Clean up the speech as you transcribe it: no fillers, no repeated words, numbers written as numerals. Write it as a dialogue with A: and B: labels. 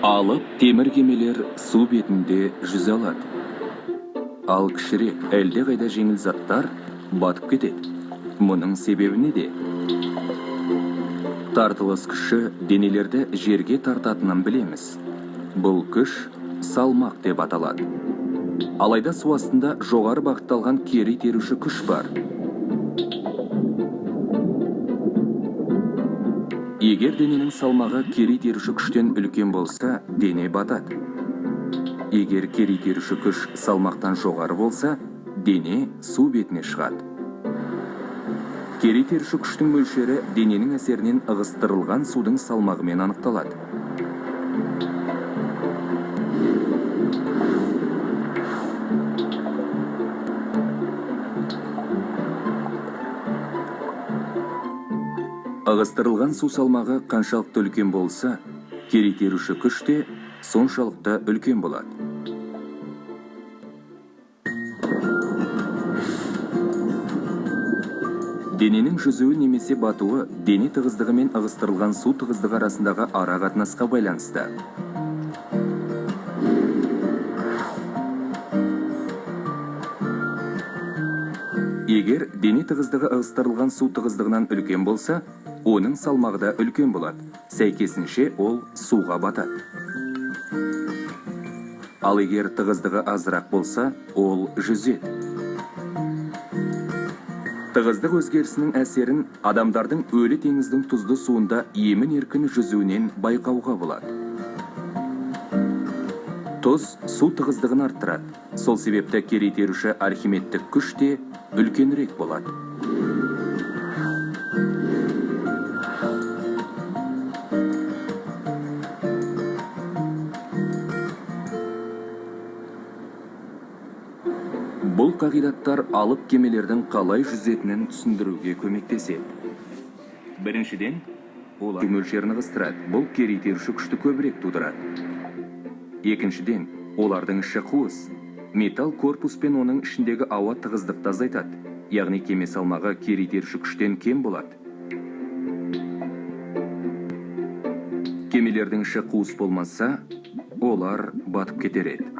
A: Алып темір кемелер су бетінде жүзе алады. Ал кішірек, әлде қайда жеңіл заттар батып кетеді. Мұның себебі неде? Тартылыс күші денелерді жерге тартатынын білеміз. Бұл күш салмақ деп аталады. Алайда су астында жоғары бағытталған кері итеруші күш бар. Егер дененің салмағы кері итеруші күштен үлкен болса, дене батады. Егер кері итеруші күш салмақтан жоғары болса, дене су бетіне шығады. Кері итеруші күштің мөлшері дененің әсерінен ығыстырылған судың салмағымен анықталады. Ығыстырылған су салмағы қаншалықты үлкен болса, кері итеруші күш те соншалықты үлкен болады. Дененің жүзуі немесе батуы дене тығыздығы мен ығыстырылған су тығыздығы арасындағы ара қатынасқа байланысты. Егер дене тығыздығы ығыстырылған су тығыздығынан үлкен болса, оның салмағы да үлкен болады. Сәйкесінше ол суға батады. Ал егер тығыздығы азырақ болса, ол жүзеді. Тығыздық өзгерісінің әсерін адамдардың өлі теңіздің тұзды суында емін-еркін жүзуінен байқауға болады. Тұз су тығыздығын арттырады. Сол себепті кері итеруші архимедтік күш те үлкенірек болады. Бұл қағидаттар алып кемелердің қалай жүзетінін түсіндіруге көмектеседі. Біріншіден, олар мөлшерін ығыстырады. Бұл кері итеруші күшті көбірек тудырады. Екіншіден, олардың іші қуыс. Металл корпус пен оның ішіндегі ауа тығыздықты азайтады. Яғни кеме салмағы кері итеруші күштен кем болады. Кемелердің іші қуыс болмаса, олар батып кетер еді.